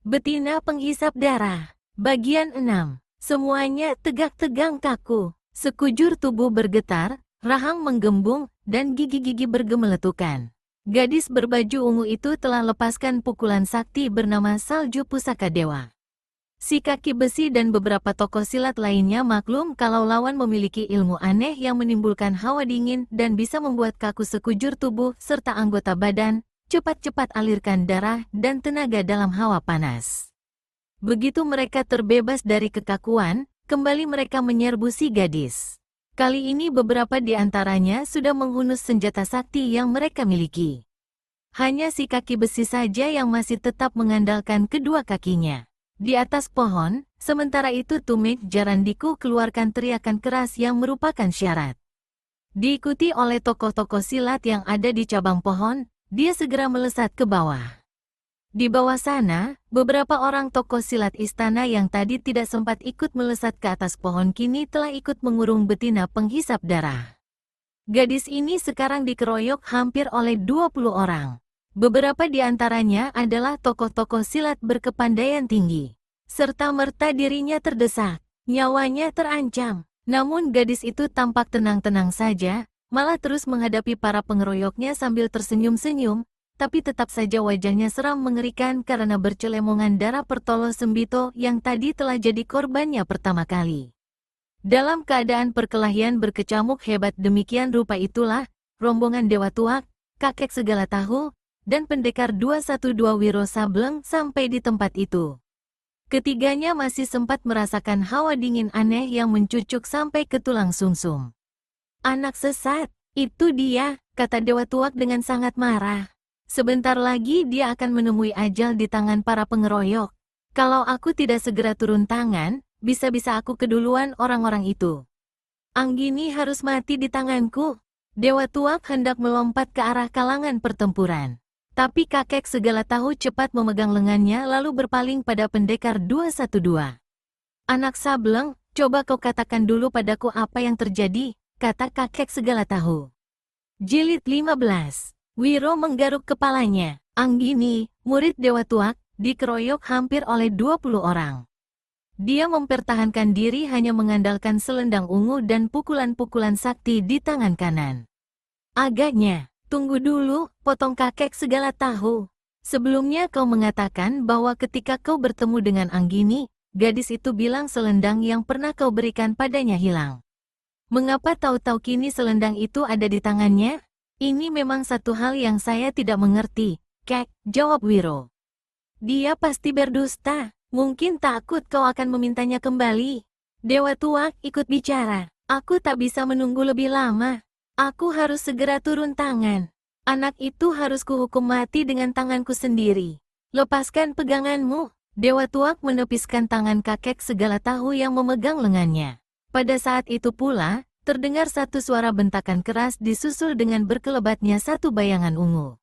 Betina penghisap darah. Bagian 6. Semuanya tegak-tegang kaku. Sekujur tubuh bergetar, rahang menggembung, dan gigi-gigi bergemeletukan. Gadis berbaju ungu itu telah lepaskan pukulan sakti bernama Salju Pusaka Dewa. Si kaki besi dan beberapa tokoh silat lainnya maklum kalau lawan memiliki ilmu aneh yang menimbulkan hawa dingin dan bisa membuat kaku sekujur tubuh serta anggota badan, cepat-cepat alirkan darah dan tenaga dalam hawa panas. Begitu mereka terbebas dari kekakuan, kembali mereka menyerbu si gadis. Kali ini beberapa di antaranya sudah menghunus senjata sakti yang mereka miliki. Hanya si kaki besi saja yang masih tetap mengandalkan kedua kakinya. Di atas pohon, sementara itu Tumik Jarandiku keluarkan teriakan keras yang merupakan syarat. Diikuti oleh tokoh-tokoh silat yang ada di cabang pohon, dia segera melesat ke bawah. Di bawah sana, beberapa orang tokoh silat istana yang tadi tidak sempat ikut melesat ke atas pohon kini telah ikut mengurung betina penghisap darah. Gadis ini sekarang dikeroyok hampir oleh 20 orang. Beberapa di antaranya adalah tokoh-tokoh silat berkepandaian tinggi. Serta-merta dirinya terdesak, nyawanya terancam. Namun gadis itu tampak tenang-tenang saja, malah terus menghadapi para pengeroyoknya sambil tersenyum-senyum, tapi tetap saja wajahnya seram mengerikan karena bercelemongan darah Pertolo Sembito yang tadi telah jadi korbannya pertama kali. Dalam keadaan perkelahian berkecamuk hebat demikian rupa itulah, rombongan Dewa Tuak, kakek segala tahu, dan pendekar 212 Wiro Sableng sampai di tempat itu. Ketiganya masih sempat merasakan hawa dingin aneh yang mencucuk sampai ke tulang sumsum. Anak sesat, itu dia, kata Dewa Tuak dengan sangat marah. Sebentar lagi dia akan menemui ajal di tangan para pengeroyok. Kalau aku tidak segera turun tangan, bisa-bisa aku keduluan orang-orang itu. Anggini harus mati di tanganku. Dewa Tuak hendak melompat ke arah kalangan pertempuran. Tapi kakek segala tahu cepat memegang lengannya lalu berpaling pada pendekar 212. Anak Sableng, coba kau katakan dulu padaku apa yang terjadi, kata kakek segala tahu. Jilid 15. Wiro menggaruk kepalanya. Anggini, murid Dewa Tuak, dikeroyok hampir oleh 20 orang. Dia mempertahankan diri hanya mengandalkan selendang ungu dan pukulan-pukulan sakti di tangan kanan. Agaknya. Tunggu dulu, potong kakek segala tahu. Sebelumnya kau mengatakan bahwa ketika kau bertemu dengan Anggini, gadis itu bilang selendang yang pernah kau berikan padanya hilang. Mengapa tahu-tahu kini selendang itu ada di tangannya? Ini memang satu hal yang saya tidak mengerti, Kek, jawab Wiro. Dia pasti berdusta, mungkin takut kau akan memintanya kembali. Dewa Tuak ikut bicara, aku tak bisa menunggu lebih lama. Aku harus segera turun tangan. Anak itu harus kuhukum mati dengan tanganku sendiri. Lepaskan peganganmu. Dewa Tuak menepiskan tangan kakek segala tahu yang memegang lengannya. Pada saat itu pula, terdengar satu suara bentakan keras disusul dengan berkelebatnya satu bayangan ungu.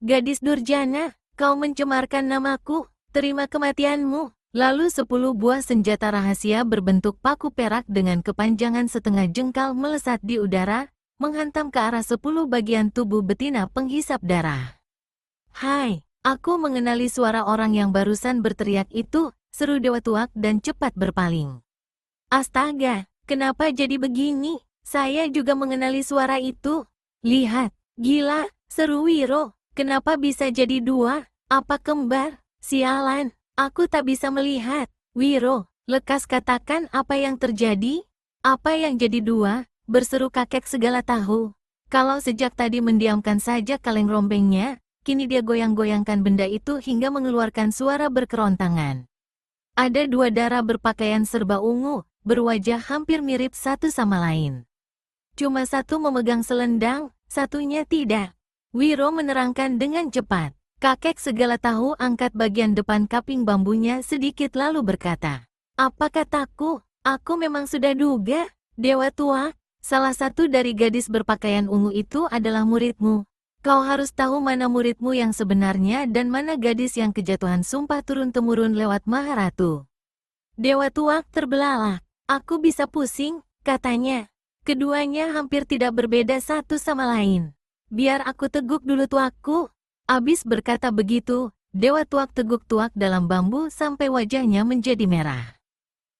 Gadis durjana, kau mencemarkan namaku, terima kematianmu. Lalu 10 buah senjata rahasia berbentuk paku perak dengan kepanjangan setengah jengkal melesat di udara, menghantam ke arah 10 bagian tubuh betina penghisap darah. Hai, aku mengenali suara orang yang barusan berteriak itu, seru Dewa Tuak dan cepat berpaling. Astaga, kenapa jadi begini? Saya juga mengenali suara itu. Lihat, gila, seru Wiro, kenapa bisa jadi dua? Apa kembar? Sialan, aku tak bisa melihat. Wiro, lekas katakan apa yang terjadi? Apa yang jadi dua? Berseru kakek segala tahu. Kalau sejak tadi mendiamkan saja kaleng rombengnya, kini dia goyang-goyangkan benda itu hingga mengeluarkan suara berkerontangan. Ada 2 dara berpakaian serba ungu, berwajah hampir mirip satu sama lain. Cuma satu memegang selendang, satunya tidak. Wiro menerangkan dengan cepat. Kakek segala tahu angkat bagian depan kaping bambunya sedikit lalu berkata, apa kataku? Aku memang sudah duga, Dewa Tuak. Salah satu dari gadis berpakaian ungu itu adalah muridmu. Kau harus tahu mana muridmu yang sebenarnya dan mana gadis yang kejatuhan sumpah turun-temurun lewat Maharatu. Dewa Tuak terbelalak. Aku bisa pusing, katanya. Keduanya hampir tidak berbeda satu sama lain. Biar aku teguk dulu Tuakku. Abis berkata begitu, Dewa Tuak teguk-tuak dalam bambu sampai wajahnya menjadi merah.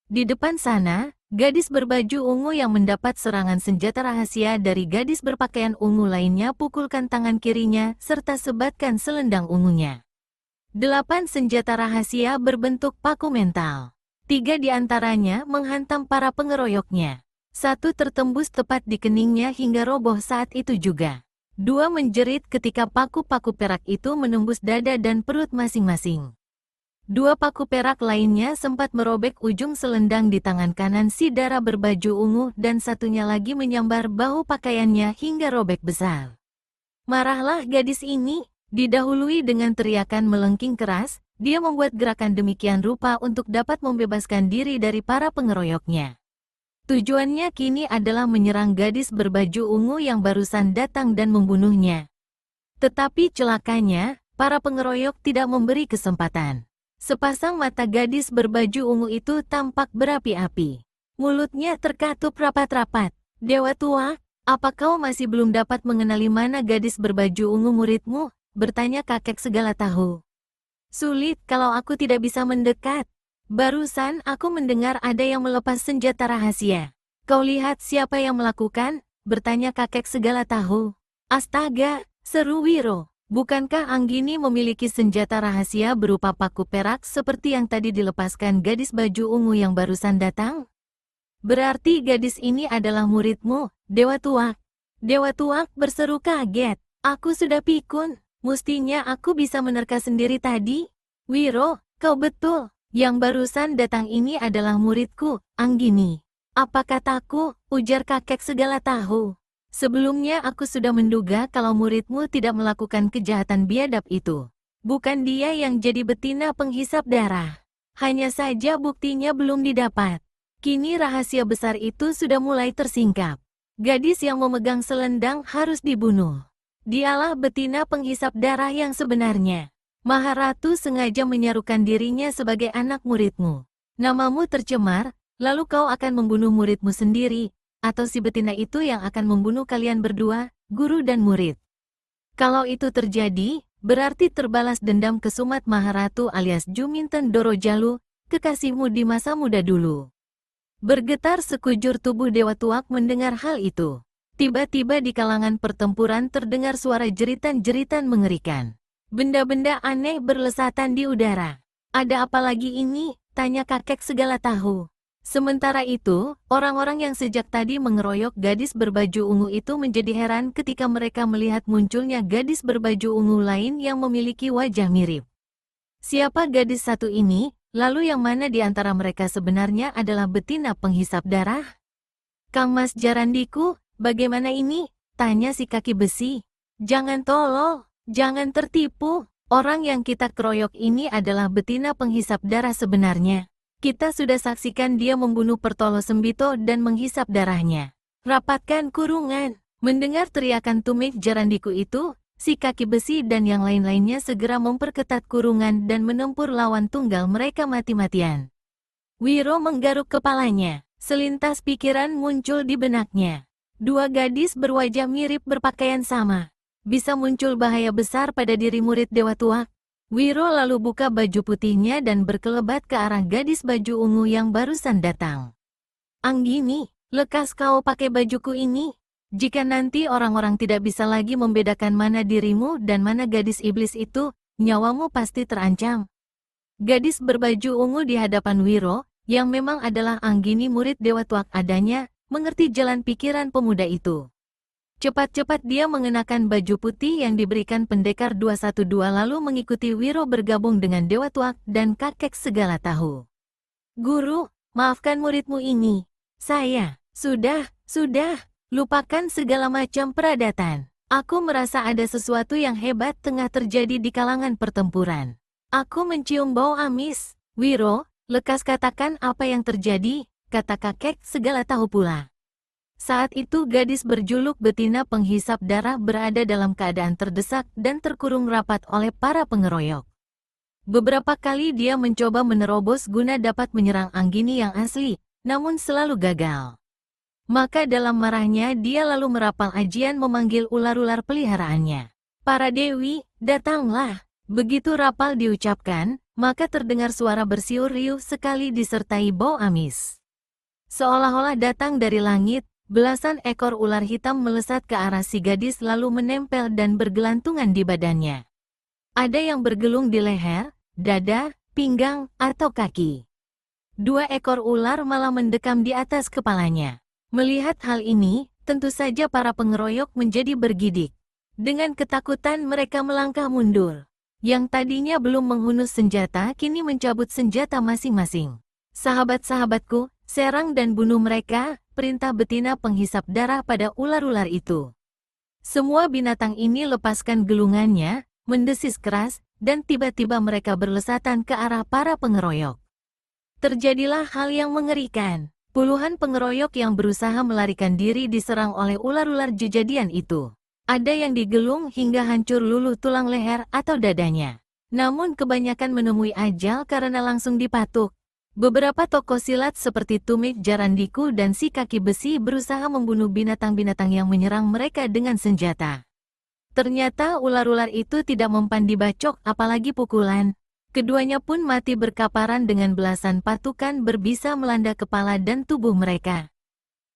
Di depan sana, gadis berbaju ungu yang mendapat serangan senjata rahasia dari gadis berpakaian ungu lainnya pukulkan tangan kirinya serta sebatkan selendang ungunya. 8 senjata rahasia berbentuk paku mental. 3 di antaranya menghantam para pengeroyoknya. 1 tertembus tepat di keningnya hingga roboh saat itu juga. 2 menjerit ketika paku-paku perak itu menembus dada dan perut masing-masing. 2 paku perak lainnya sempat merobek ujung selendang di tangan kanan si dara berbaju ungu dan satunya lagi menyambar bahu pakaiannya hingga robek besar. Marahlah gadis ini, didahului dengan teriakan melengking keras. Dia membuat gerakan demikian rupa untuk dapat membebaskan diri dari para pengeroyoknya. Tujuannya kini adalah menyerang gadis berbaju ungu yang barusan datang dan membunuhnya. Tetapi celakanya, para pengeroyok tidak memberi kesempatan. Sepasang mata gadis berbaju ungu itu tampak berapi-api. Mulutnya terkatup rapat-rapat. Dewa Tuak, apa kau masih belum dapat mengenali mana gadis berbaju ungu muridmu? Bertanya kakek segala tahu. Sulit kalau aku tidak bisa mendekat. Barusan aku mendengar ada yang melepas senjata rahasia. Kau lihat siapa yang melakukan? Bertanya kakek segala tahu. Astaga, seru Wiro. Bukankah Anggini memiliki senjata rahasia berupa paku perak seperti yang tadi dilepaskan gadis baju ungu yang barusan datang? Berarti gadis ini adalah muridmu, Dewa Tuak. Dewa Tuak berseru kaget. Aku sudah pikun. Mestinya aku bisa menerka sendiri tadi. Wiro, kau betul. Yang barusan datang ini adalah muridku, Anggini. Apa kataku? Ujar kakek segala tahu. Sebelumnya aku sudah menduga kalau muridmu tidak melakukan kejahatan biadab itu. Bukan dia yang jadi betina penghisap darah. Hanya saja buktinya belum didapat. Kini rahasia besar itu sudah mulai tersingkap. Gadis yang memegang selendang harus dibunuh. Dialah betina penghisap darah yang sebenarnya. Maharatu sengaja menyarukan dirinya sebagai anak muridmu. Namamu tercemar, lalu kau akan membunuh muridmu sendiri, atau si betina itu yang akan membunuh kalian berdua, guru dan murid. Kalau itu terjadi, berarti terbalas dendam kesumat Maharatu alias Juminten Dorojalu, kekasihmu di masa muda dulu. Bergetar sekujur tubuh Dewa Tuak mendengar hal itu. Tiba-tiba di kalangan pertempuran terdengar suara jeritan-jeritan mengerikan. Benda-benda aneh berlesatan di udara. Ada apa lagi ini? Tanya kakek segala tahu. Sementara itu, orang-orang yang sejak tadi mengeroyok gadis berbaju ungu itu menjadi heran ketika mereka melihat munculnya gadis berbaju ungu lain yang memiliki wajah mirip. Siapa gadis satu ini? Lalu yang mana di antara mereka sebenarnya adalah betina penghisap darah? Kang Mas Jarandiku, bagaimana ini? Tanya si kaki besi. Jangan tolol, jangan tertipu. Orang yang kita keroyok ini adalah betina penghisap darah sebenarnya. Kita sudah saksikan dia membunuh Pertolo Sembito dan menghisap darahnya. Rapatkan kurungan. Mendengar teriakan tumit Jarandiku itu, si kaki besi dan yang lain-lainnya segera memperketat kurungan dan menempur lawan tunggal mereka mati-matian. Wiro menggaruk kepalanya. Selintas pikiran muncul di benaknya. 2 gadis berwajah mirip berpakaian sama. Bisa muncul bahaya besar pada diri murid Dewa Tuak. Wiro lalu buka baju putihnya dan berkelebat ke arah gadis baju ungu yang barusan datang. Anggini, lekas kau pakai bajuku ini. Jika nanti orang-orang tidak bisa lagi membedakan mana dirimu dan mana gadis iblis itu, nyawamu pasti terancam. Gadis berbaju ungu di hadapan Wiro, yang memang adalah Anggini murid Dewa Tuak adanya, mengerti jalan pikiran pemuda itu. Cepat-cepat dia mengenakan baju putih yang diberikan pendekar 212 lalu mengikuti Wiro bergabung dengan Dewa Tuak dan kakek segala tahu. Guru, maafkan muridmu ini. Saya, sudah, lupakan segala macam peradatan. Aku merasa ada sesuatu yang hebat tengah terjadi di kalangan pertempuran. Aku mencium bau amis. Wiro, lekas katakan apa yang terjadi, kata kakek segala tahu pula. Saat itu gadis berjuluk betina penghisap darah berada dalam keadaan terdesak dan terkurung rapat oleh para pengeroyok. Beberapa kali dia mencoba menerobos guna dapat menyerang Anggini yang asli, namun selalu gagal. Maka dalam marahnya dia lalu merapal ajian memanggil ular-ular peliharaannya. Para dewi, datanglah. Begitu rapal diucapkan, maka terdengar suara bersiul riuh sekali disertai bau amis. Seolah-olah datang dari langit, belasan ekor ular hitam melesat ke arah si gadis lalu menempel dan bergelantungan di badannya. Ada yang bergelung di leher, dada, pinggang, atau kaki. 2 ekor ular malah mendekam di atas kepalanya. Melihat hal ini, tentu saja para pengeroyok menjadi bergidik. Dengan ketakutan mereka melangkah mundur. Yang tadinya belum menghunus senjata kini mencabut senjata masing-masing. Sahabat-sahabatku, serang dan bunuh mereka, perintah betina penghisap darah pada ular-ular itu. Semua binatang ini lepaskan gelungannya, mendesis keras, dan tiba-tiba mereka berlesatan ke arah para pengeroyok. Terjadilah hal yang mengerikan. Puluhan pengeroyok yang berusaha melarikan diri diserang oleh ular-ular jejadian itu. Ada yang digelung hingga hancur luluh tulang leher atau dadanya. Namun kebanyakan menemui ajal karena langsung dipatuk. Beberapa tokoh silat seperti Tumik Jarandiku dan si kaki besi berusaha membunuh binatang-binatang yang menyerang mereka dengan senjata. Ternyata ular-ular itu tidak mempan dibacok apalagi pukulan. Keduanya pun mati berkaparan dengan belasan patukan berbisa melanda kepala dan tubuh mereka.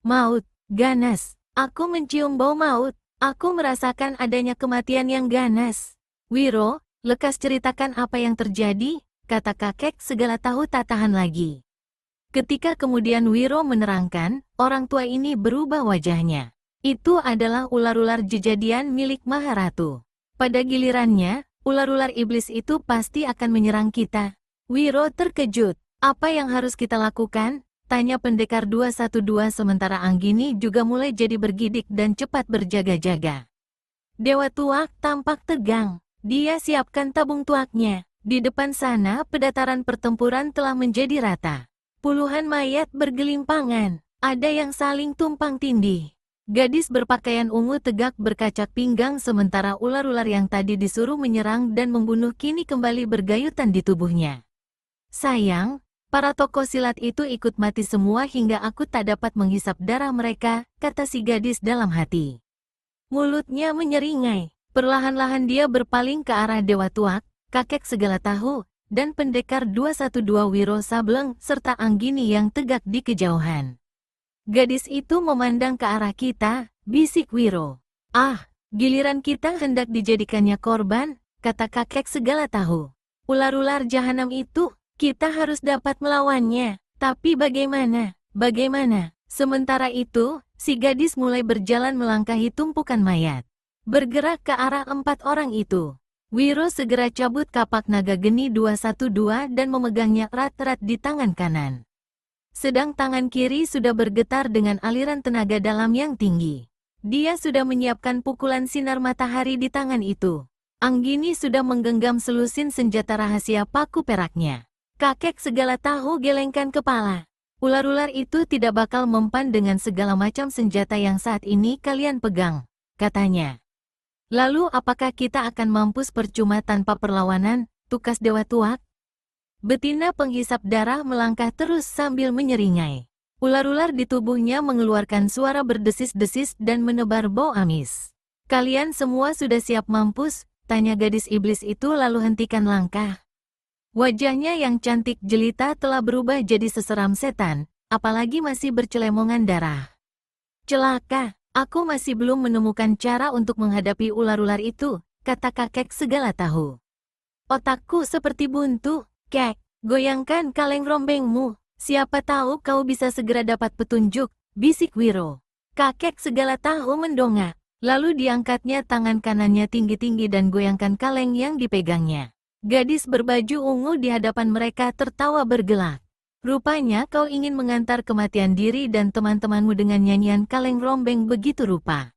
Maut, ganas. Aku mencium bau maut. Aku merasakan adanya kematian yang ganas. Wiro, lekas ceritakan apa yang terjadi, kata kakek segala tahu tak tahan lagi. Ketika kemudian Wiro menerangkan, orang tua ini berubah wajahnya. Itu adalah ular-ular jejadian milik Maharatu. Pada gilirannya, ular-ular iblis itu pasti akan menyerang kita. Wiro terkejut. Apa yang harus kita lakukan? Tanya pendekar 212 sementara Anggini juga mulai jadi bergidik dan cepat berjaga-jaga. Dewa Tuak tampak tegang. Dia siapkan tabung tuaknya. Di depan sana pedataran pertempuran telah menjadi rata. Puluhan mayat bergelimpangan. Ada yang saling tumpang tindih. Gadis berpakaian ungu tegak berkacak pinggang sementara ular-ular yang tadi disuruh menyerang dan membunuh kini kembali bergayutan di tubuhnya. Sayang, para tokoh silat itu ikut mati semua hingga aku tak dapat menghisap darah mereka, kata si gadis dalam hati. Mulutnya menyeringai. Perlahan-lahan dia berpaling ke arah Dewa Tuak, kakek segala tahu, dan pendekar 212 Wiro Sableng serta Anggini yang tegak di kejauhan. Gadis itu memandang ke arah kita, bisik Wiro. Ah, giliran kita hendak dijadikannya korban, kata kakek segala tahu. Ular-ular jahanam itu, kita harus dapat melawannya. Tapi bagaimana? Bagaimana? Sementara itu, si gadis mulai berjalan melangkahi tumpukan mayat. Bergerak ke arah 4 orang itu. Wiro segera cabut kapak naga geni 212 dan memegangnya erat-erat di tangan kanan. Sedang tangan kiri sudah bergetar dengan aliran tenaga dalam yang tinggi. Dia sudah menyiapkan pukulan sinar matahari di tangan itu. Anggini sudah menggenggam selusin senjata rahasia paku peraknya. Kakek segala tahu gelengkan kepala. Ular-ular itu tidak bakal mempan dengan segala macam senjata yang saat ini kalian pegang, katanya. Lalu apakah kita akan mampus percuma tanpa perlawanan, tukas Dewa Tuak? Betina penghisap darah melangkah terus sambil menyeringai. Ular-ular di tubuhnya mengeluarkan suara berdesis-desis dan menebar bau amis. Kalian semua sudah siap mampus? Tanya gadis iblis itu lalu hentikan langkah. Wajahnya yang cantik jelita telah berubah jadi seseram setan, apalagi masih bercelemongan darah. Celaka, aku masih belum menemukan cara untuk menghadapi ular-ular itu, kata kakek segala tahu. Otakku seperti buntu. Kek, goyangkan kaleng rombengmu. Siapa tahu kau bisa segera dapat petunjuk, bisik Wiro. Kakek segala tahu mendongak. Lalu diangkatnya tangan kanannya tinggi-tinggi dan goyangkan kaleng yang dipegangnya. Gadis berbaju ungu di hadapan mereka tertawa bergelak. Rupanya kau ingin mengantar kematian diri dan teman-temanmu dengan nyanyian kaleng rombeng begitu rupa.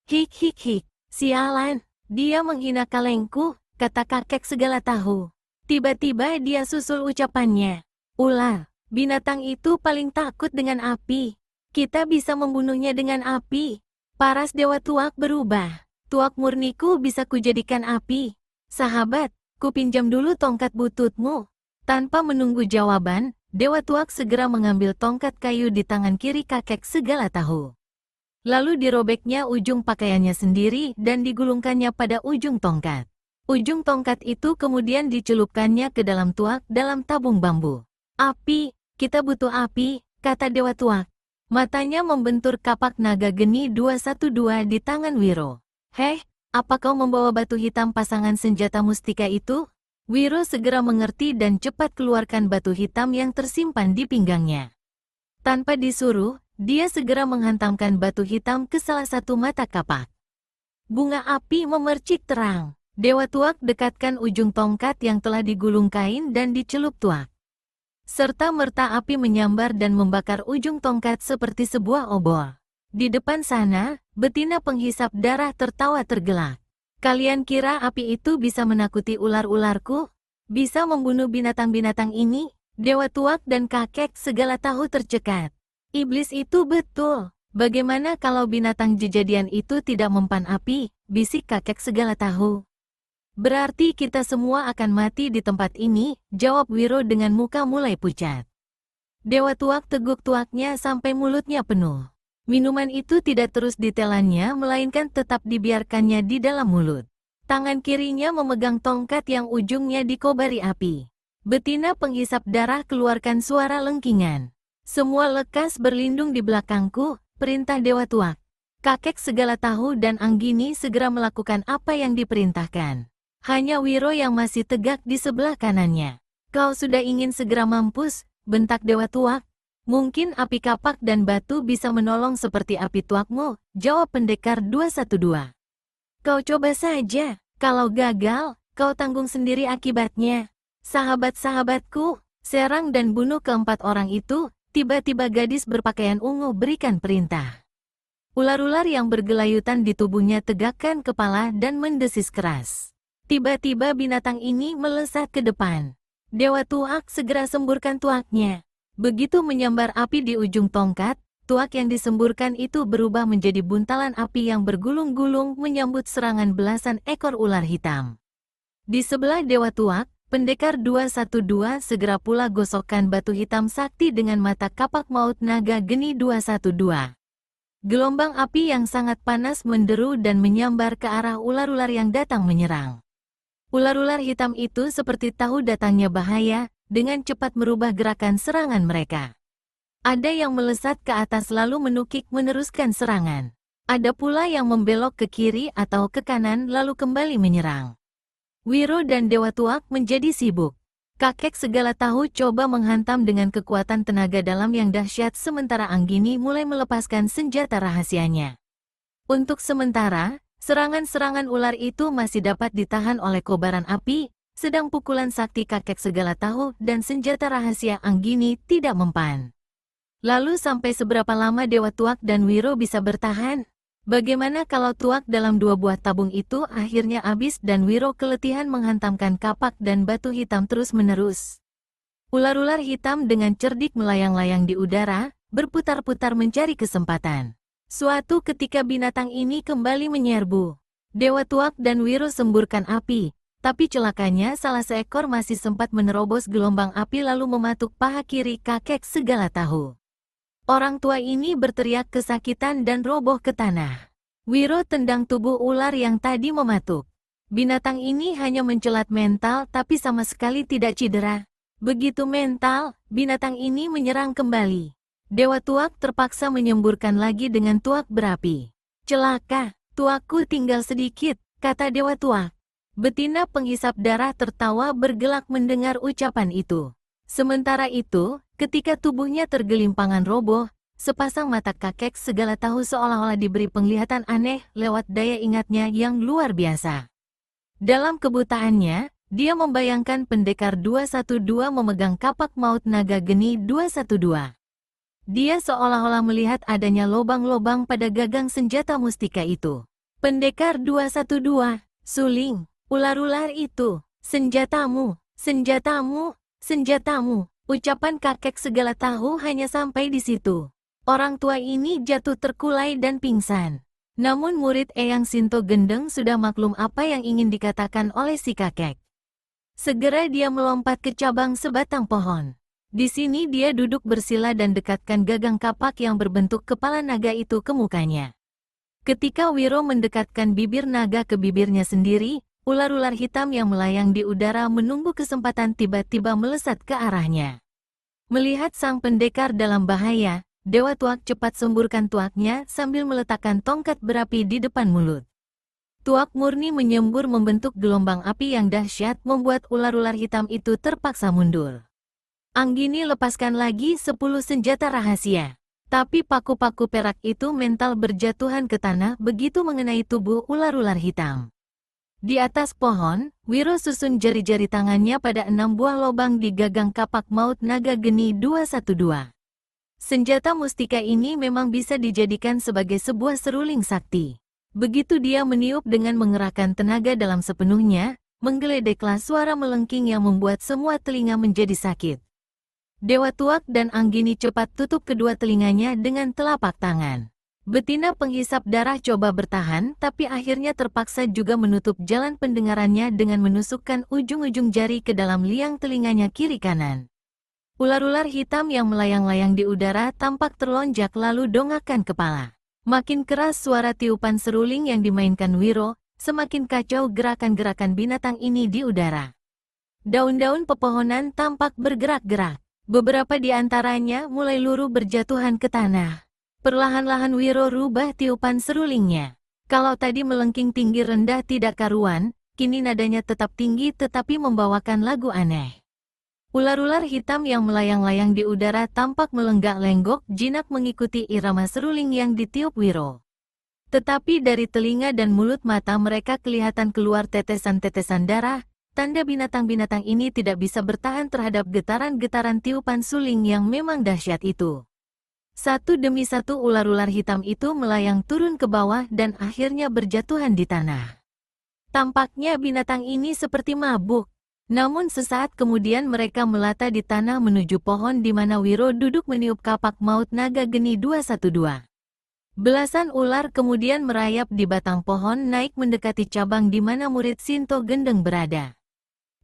Hik hik hik, sialan, dia menghina kalengku, kata kakek segala tahu. Tiba-tiba dia susul ucapannya. Ular, binatang itu paling takut dengan api. Kita bisa membunuhnya dengan api. Paras Dewa Tuak berubah. Tuak murniku bisa kujadikan api. Sahabat, kupinjam dulu tongkat bututmu. Tanpa menunggu jawaban, Dewa Tuak segera mengambil tongkat kayu di tangan kiri kakek segala tahu. Lalu dirobeknya ujung pakaiannya sendiri dan digulungkannya pada ujung tongkat. Ujung tongkat itu kemudian dicelupkannya ke dalam tuak dalam tabung bambu. Api, kita butuh api, kata Dewa Tuak. Matanya membentur kapak naga geni 212 di tangan Wiro. Heh, apa kau membawa batu hitam pasangan senjata mustika itu? Wiro segera mengerti dan cepat keluarkan batu hitam yang tersimpan di pinggangnya. Tanpa disuruh, dia segera menghantamkan batu hitam ke salah satu mata kapak. Bunga api memercik terang. Dewa Tuak dekatkan ujung tongkat yang telah digulung kain dan dicelup Tuak. Serta-merta api menyambar dan membakar ujung tongkat seperti sebuah obor. Di depan sana, betina penghisap darah tertawa tergelak. Kalian kira api itu bisa menakuti ular-ularku? Bisa membunuh binatang-binatang ini? Dewa Tuak dan kakek segala tahu tercekat. Iblis itu betul. Bagaimana kalau binatang jejadian itu tidak mempan api? Bisik kakek segala tahu. Berarti kita semua akan mati di tempat ini, jawab Wiro dengan muka mulai pucat. Dewa Tuak teguk tuaknya sampai mulutnya penuh. Minuman itu tidak terus ditelannya melainkan tetap dibiarkannya di dalam mulut. Tangan kirinya memegang tongkat yang ujungnya dikobari api. Betina penghisap darah keluarkan suara lengkingan. Semua lekas berlindung di belakangku, perintah Dewa Tuak. Kakek segala tahu dan Anggini segera melakukan apa yang diperintahkan. Hanya Wiro yang masih tegak di sebelah kanannya. Kau sudah ingin segera mampus, bentak Dewa Tuak. Mungkin api kapak dan batu bisa menolong seperti api tuakmu, jawab pendekar 212. Kau coba saja, kalau gagal, kau tanggung sendiri akibatnya. Sahabat-sahabatku, serang dan bunuh keempat orang itu, tiba-tiba gadis berpakaian ungu berikan perintah. Ular-ular yang bergelayutan di tubuhnya tegakkan kepala dan mendesis keras. Tiba-tiba binatang ini melesat ke depan. Dewa Tuak segera semburkan tuaknya. Begitu menyambar api di ujung tongkat, tuak yang disemburkan itu berubah menjadi buntalan api yang bergulung-gulung menyambut serangan belasan ekor ular hitam. Di sebelah Dewa Tuak, pendekar 212 segera pula gosokkan batu hitam sakti dengan mata kapak maut naga geni 212. Gelombang api yang sangat panas menderu dan menyambar ke arah ular-ular yang datang menyerang. Ular-ular hitam itu seperti tahu datangnya bahaya, dengan cepat merubah gerakan serangan mereka. Ada yang melesat ke atas lalu menukik meneruskan serangan. Ada pula yang membelok ke kiri atau ke kanan lalu kembali menyerang. Wiro dan Dewa Tuak menjadi sibuk. Kakek segala tahu coba menghantam dengan kekuatan tenaga dalam yang dahsyat sementara Anggini mulai melepaskan senjata rahasianya. Untuk sementara, serangan-serangan ular itu masih dapat ditahan oleh kobaran api, sedang pukulan sakti kakek segala tahu dan senjata rahasia Anggini tidak mempan. Lalu sampai seberapa lama Dewa Tuak dan Wiro bisa bertahan? Bagaimana kalau tuak dalam 2 buah tabung itu akhirnya habis dan Wiro keletihan menghantamkan kapak dan batu hitam terus-menerus? Ular-ular hitam dengan cerdik melayang-layang di udara, berputar-putar mencari kesempatan. Suatu ketika binatang ini kembali menyerbu. Dewa Tuak dan Wiro semburkan api, tapi celakanya salah seekor masih sempat menerobos gelombang api lalu mematuk paha kiri kakek segala tahu. Orang tua ini berteriak kesakitan dan roboh ke tanah. Wiro tendang tubuh ular yang tadi mematuk. Binatang ini hanya mencelat mental tapi sama sekali tidak cedera. Begitu mental, binatang ini menyerang kembali. Dewa Tuak terpaksa menyemburkan lagi dengan tuak berapi. Celaka, tuakku tinggal sedikit, kata Dewa Tuak. Betina penghisap darah tertawa bergelak mendengar ucapan itu. Sementara itu, ketika tubuhnya tergelimpangan roboh, sepasang mata kakek segala tahu seolah-olah diberi penglihatan aneh lewat daya ingatnya yang luar biasa. Dalam kebutaannya, dia membayangkan pendekar 212 memegang kapak maut naga geni 212. Dia seolah-olah melihat adanya lobang-lobang pada gagang senjata mustika itu. Pendekar 212, suling, ular-ular itu, senjatamu, senjatamu. Senjatamu, ucapan kakek segala tahu hanya sampai di situ. Orang tua ini jatuh terkulai dan pingsan. Namun murid Eyang Sinto Gendeng sudah maklum apa yang ingin dikatakan oleh si kakek. Segera dia melompat ke cabang sebatang pohon. Di sini dia duduk bersila dan dekatkan gagang kapak yang berbentuk kepala naga itu ke mukanya. Ketika Wiro mendekatkan bibir naga ke bibirnya sendiri, Ular-ular hitam yang melayang di udara menunggu kesempatan tiba-tiba melesat ke arahnya. Melihat sang pendekar dalam bahaya, Dewa Tuak cepat semburkan tuaknya sambil meletakkan tongkat berapi di depan mulut. Tuak murni menyembur membentuk gelombang api yang dahsyat membuat ular-ular hitam itu terpaksa mundur. Anggini lepaskan lagi 10 senjata rahasia. Tapi paku-paku perak itu mental berjatuhan ke tanah begitu mengenai tubuh ular-ular hitam. Di atas pohon, Wiro susun jari-jari tangannya pada 6 buah lubang di gagang kapak maut naga geni 212. Senjata mustika ini memang bisa dijadikan sebagai sebuah seruling sakti. Begitu dia meniup dengan mengerahkan tenaga dalam sepenuhnya, menggeledeklah suara melengking yang membuat semua telinga menjadi sakit. Dewa Tuak dan Anggini cepat tutup kedua telinganya dengan telapak tangan. Betina penghisap darah coba bertahan, tapi akhirnya terpaksa juga menutup jalan pendengarannya dengan menusukkan ujung-ujung jari ke dalam liang telinganya kiri kanan. Ular-ular hitam yang melayang-layang di udara tampak terlonjak lalu dongakkan kepala. Makin keras suara tiupan seruling yang dimainkan Wiro, semakin kacau gerakan-gerakan binatang ini di udara. Daun-daun pepohonan tampak bergerak-gerak. Beberapa di antaranya mulai luruh berjatuhan ke tanah. Perlahan-lahan Wiro rubah tiupan serulingnya. Kalau tadi melengking tinggi rendah tidak karuan, kini nadanya tetap tinggi tetapi membawakan lagu aneh. Ular-ular hitam yang melayang-layang di udara tampak melenggak-lenggok jinak mengikuti irama seruling yang ditiup Wiro. Tetapi dari telinga dan mulut mata mereka kelihatan keluar tetesan-tetesan darah. Tanda binatang-binatang ini tidak bisa bertahan terhadap getaran-getaran tiupan suling yang memang dahsyat itu. Satu demi satu ular-ular hitam itu melayang turun ke bawah dan akhirnya berjatuhan di tanah. Tampaknya binatang ini seperti mabuk. Namun sesaat kemudian mereka melata di tanah menuju pohon di mana Wiro duduk meniup kapak maut naga geni 212. Belasan ular kemudian merayap di batang pohon naik mendekati cabang di mana murid Sinto Gendeng berada.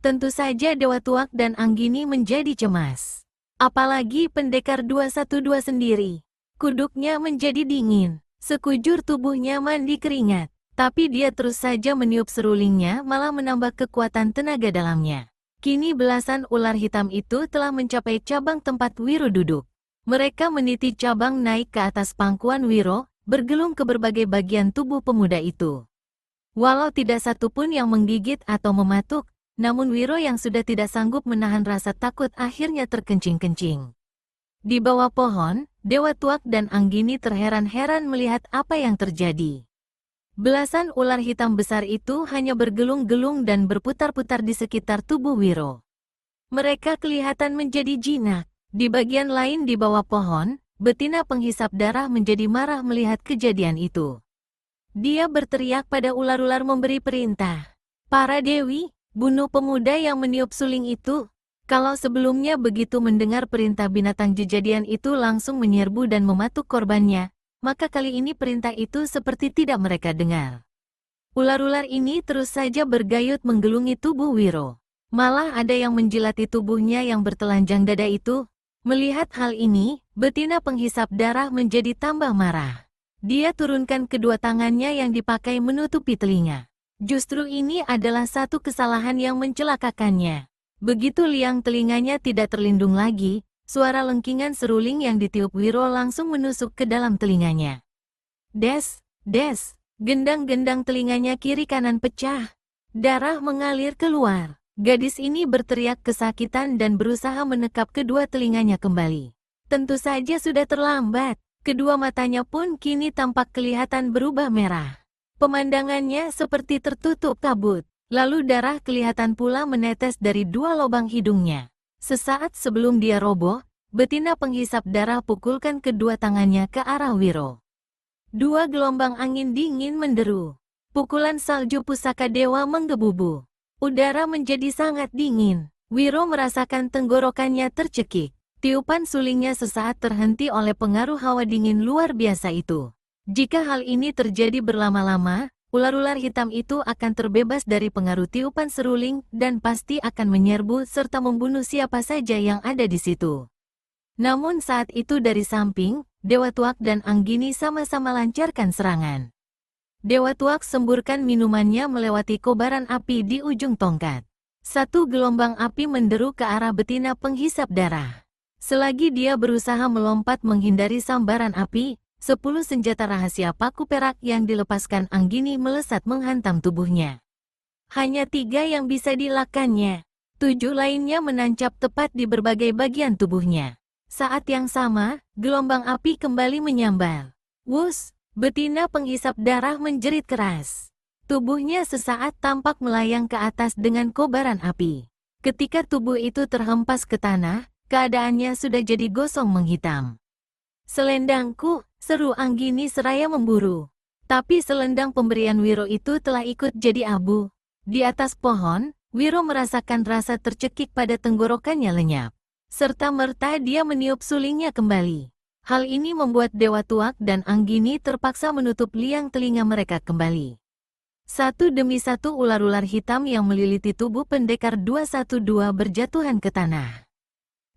Tentu saja Dewa Tuak dan Anggini menjadi cemas. Apalagi pendekar 212 sendiri. Kuduknya menjadi dingin. Sekujur tubuhnya mandi keringat. Tapi dia terus saja meniup serulingnya malah menambah kekuatan tenaga dalamnya. Kini belasan ular hitam itu telah mencapai cabang tempat Wiro duduk. Mereka meniti cabang naik ke atas pangkuan Wiro, bergelung ke berbagai bagian tubuh pemuda itu. Walau tidak satu pun yang menggigit atau mematuk, namun Wiro yang sudah tidak sanggup menahan rasa takut akhirnya terkencing-kencing. Di bawah pohon, Dewa Tuak dan Anggini terheran-heran melihat apa yang terjadi. Belasan ular hitam besar itu hanya bergelung-gelung dan berputar-putar di sekitar tubuh Wiro. Mereka kelihatan menjadi jinak. Di bagian lain di bawah pohon, betina penghisap darah menjadi marah melihat kejadian itu. Dia berteriak pada ular-ular memberi perintah. Para dewi, bunuh pemuda yang meniup suling itu. Kalau sebelumnya begitu mendengar perintah binatang jejadian itu langsung menyerbu dan mematuk korbannya, maka kali ini perintah itu seperti tidak mereka dengar. Ular-ular ini terus saja bergayut menggelungi tubuh Wiro. Malah ada yang menjilati tubuhnya yang bertelanjang dada itu. Melihat hal ini, betina penghisap darah menjadi tambah marah. Dia turunkan kedua tangannya yang dipakai menutupi telinga. Justru ini adalah satu kesalahan yang mencelakakannya. Begitu liang telinganya tidak terlindung lagi, suara lengkingan seruling yang ditiup Wiro langsung menusuk ke dalam telinganya. Des, des, gendang-gendang telinganya kiri kanan pecah. Darah mengalir keluar. Gadis ini berteriak kesakitan dan berusaha menekap kedua telinganya kembali. Tentu saja sudah terlambat. Kedua matanya pun kini tampak kelihatan berubah merah. Pemandangannya seperti tertutup kabut. Lalu darah kelihatan pula menetes dari dua lubang hidungnya. Sesaat sebelum dia roboh, betina penghisap darah pukulkan kedua tangannya ke arah Wiro. Dua gelombang angin dingin menderu. Pukulan salju pusaka dewa menggebu-gebu. Udara menjadi sangat dingin. Wiro merasakan tenggorokannya tercekik. Tiupan sulingnya sesaat terhenti oleh pengaruh hawa dingin luar biasa itu. Jika hal ini terjadi berlama-lama, ular-ular hitam itu akan terbebas dari pengaruh tiupan seruling dan pasti akan menyerbu serta membunuh siapa saja yang ada di situ. Namun saat itu dari samping, Dewa Tuak dan Anggini sama-sama lancarkan serangan. Dewa Tuak semburkan minumannya melewati kobaran api di ujung tongkat. Satu gelombang api menderu ke arah betina penghisap darah. Selagi dia berusaha melompat menghindari sambaran api, 10 senjata rahasia paku perak yang dilepaskan Anggini melesat menghantam tubuhnya. Hanya 3 yang bisa dilakannya. 7 lainnya menancap tepat di berbagai bagian tubuhnya. Saat yang sama, gelombang api kembali menyambar. Wus! Betina penghisap darah menjerit keras. Tubuhnya sesaat tampak melayang ke atas dengan kobaran api. Ketika tubuh itu terhempas ke tanah, keadaannya sudah jadi gosong menghitam. "Selendangku!" seru Anggini seraya memburu. Tapi selendang pemberian Wiro itu telah ikut jadi abu. Di atas pohon, Wiro merasakan rasa tercekik pada tenggorokannya lenyap. Serta-merta dia meniup sulingnya kembali. Hal ini membuat Dewa Tuak dan Anggini terpaksa menutup liang telinga mereka kembali. Satu demi satu ular-ular hitam yang meliliti tubuh pendekar 212 berjatuhan ke tanah.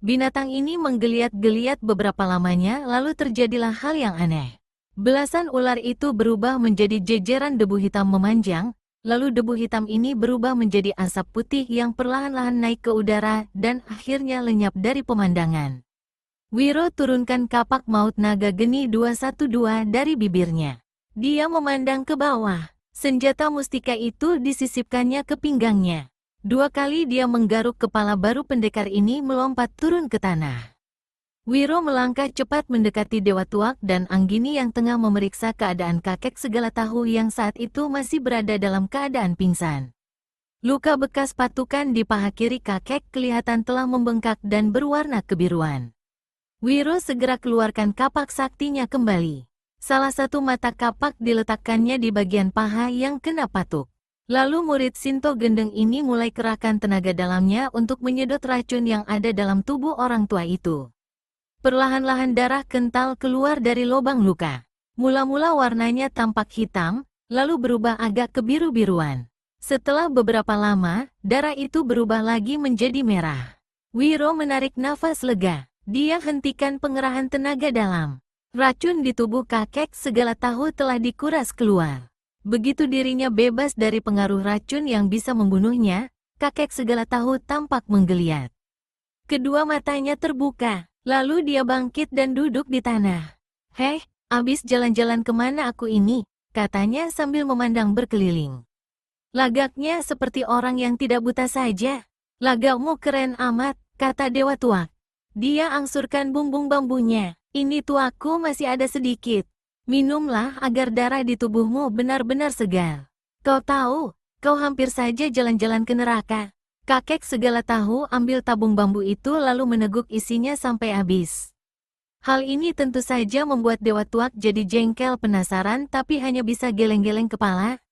Binatang ini menggeliat-geliat beberapa lamanya, lalu terjadilah hal yang aneh. Belasan ular itu berubah menjadi jejeran debu hitam memanjang, lalu debu hitam ini berubah menjadi asap putih yang perlahan-lahan naik ke udara dan akhirnya lenyap dari pemandangan. Wiro turunkan kapak maut naga geni 212 dari bibirnya. Dia memandang ke bawah. Senjata mustika itu disisipkannya ke pinggangnya. 2 kali dia menggaruk kepala baru pendekar ini melompat turun ke tanah. Wiro melangkah cepat mendekati Dewa Tuak dan Anggini yang tengah memeriksa keadaan kakek segala tahu yang saat itu masih berada dalam keadaan pingsan. Luka bekas patukan di paha kiri kakek kelihatan telah membengkak dan berwarna kebiruan. Wiro segera keluarkan kapak saktinya kembali. Salah satu mata kapak diletakkannya di bagian paha yang kena patuk. Lalu murid Sinto Gendeng ini mulai kerahkan tenaga dalamnya untuk menyedot racun yang ada dalam tubuh orang tua itu. Perlahan-lahan darah kental keluar dari lubang luka. Mula-mula warnanya tampak hitam, lalu berubah agak kebiru-biruan. Setelah beberapa lama, darah itu berubah lagi menjadi merah. Wiro menarik nafas lega. Dia hentikan pengerahan tenaga dalam. Racun di tubuh kakek segala tahu telah dikuras keluar. Begitu dirinya bebas dari pengaruh racun yang bisa membunuhnya, kakek segala tahu tampak menggeliat. Kedua matanya terbuka, lalu dia bangkit dan duduk di tanah. "Heh, abis jalan-jalan kemana aku ini?" katanya sambil memandang berkeliling. "Lagaknya seperti orang yang tidak buta saja." "Lagakmu keren amat," kata Dewa Tuak. Dia angsurkan bumbung bambunya. "Ini tuaku masih ada sedikit. Minumlah agar darah di tubuhmu benar-benar segar. Kau tahu, kau hampir saja jalan-jalan ke neraka." Kakek segala tahu ambil tabung bambu itu lalu meneguk isinya sampai habis. Hal ini tentu saja membuat Dewa Tuak jadi jengkel penasaran tapi hanya bisa geleng-geleng kepala.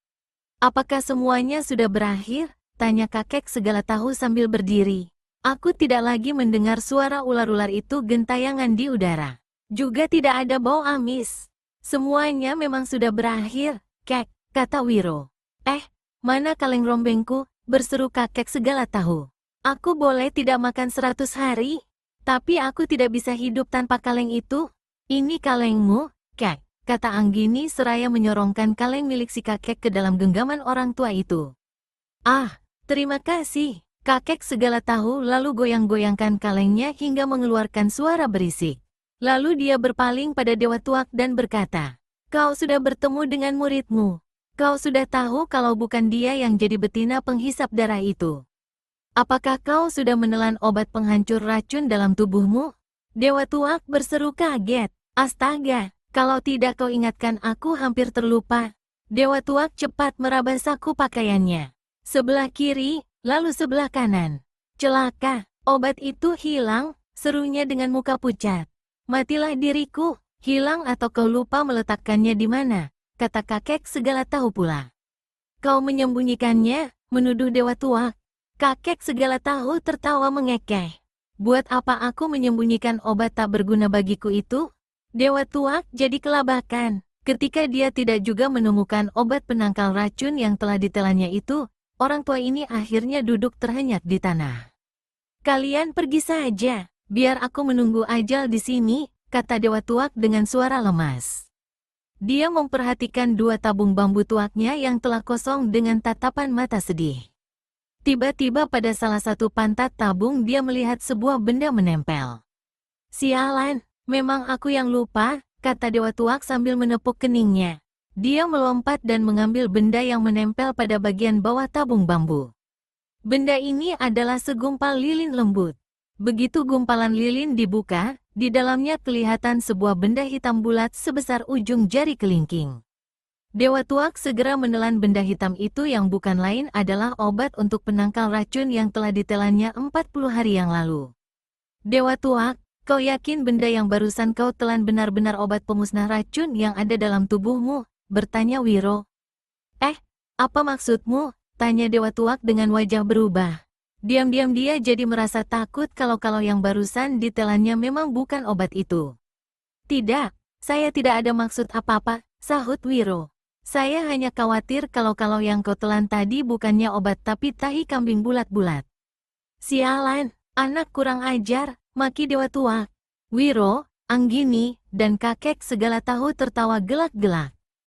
"Apakah semuanya sudah berakhir?" tanya kakek segala tahu sambil berdiri. "Aku tidak lagi mendengar suara ular-ular itu gentayangan di udara. Juga tidak ada bau amis. Semuanya memang sudah berakhir, Kek," kata Wiro. Mana kaleng rombengku?" berseru kakek segala tahu. "Aku boleh tidak makan 100 hari, tapi aku tidak bisa hidup tanpa kaleng itu." "Ini kalengmu, Kek," kata Anggini seraya menyorongkan kaleng milik si kakek ke dalam genggaman orang tua itu. "Ah, terima kasih." Kakek segala tahu lalu goyang-goyangkan kalengnya hingga mengeluarkan suara berisik. Lalu dia berpaling pada Dewa Tuak dan berkata, "Kau sudah bertemu dengan muridmu. Kau sudah tahu kalau bukan dia yang jadi betina penghisap darah itu. Apakah kau sudah menelan obat penghancur racun dalam tubuhmu?" Dewa Tuak berseru kaget. "Astaga, kalau tidak kau ingatkan aku hampir terlupa." Dewa Tuak cepat meraba saku pakaiannya. Sebelah kiri, lalu sebelah kanan. "Celaka, obat itu hilang," serunya dengan muka pucat. "Matilah diriku, hilang atau kau lupa meletakkannya di mana?" kata kakek segala tahu pula. "Kau menyembunyikannya," menuduh Dewa Tuak. Kakek segala tahu tertawa mengekeh. "Buat apa aku menyembunyikan obat tak berguna bagiku itu?" Dewa Tuak jadi kelabakan. Ketika dia tidak juga menemukan obat penangkal racun yang telah ditelannya itu, orang tua ini akhirnya duduk terhenyak di tanah. "Kalian pergi saja, biar aku menunggu ajal di sini," kata Dewa Tuak dengan suara lemas. Dia memperhatikan dua tabung bambu tuaknya yang telah kosong dengan tatapan mata sedih. Tiba-tiba pada salah satu pantat tabung dia melihat sebuah benda menempel. Sialan, memang aku yang lupa, kata Dewa Tuak sambil menepuk keningnya. Dia melompat dan mengambil benda yang menempel pada bagian bawah tabung bambu. Benda ini adalah segumpal lilin lembut. Begitu gumpalan lilin dibuka, di dalamnya kelihatan sebuah benda hitam bulat sebesar ujung jari kelingking. Dewa Tuak segera menelan benda hitam itu yang bukan lain adalah obat untuk penangkal racun yang telah ditelannya 40 hari yang lalu. Dewa Tuak, kau yakin benda yang barusan kau telan benar-benar obat pemusnah racun yang ada dalam tubuhmu? Bertanya Wiro. Apa maksudmu? Tanya Dewa Tuak dengan wajah berubah. Diam-diam dia jadi merasa takut kalau yang barusan ditelannya memang bukan obat itu. Tidak, saya tidak ada maksud apa-apa, sahut Wiro. Saya hanya khawatir kalau yang kau telan tadi bukannya obat tapi tahi kambing bulat-bulat. Sialan, anak kurang ajar, maki Dewa Tuak. Wiro, Anggini, dan kakek segala tahu tertawa gelak-gelak.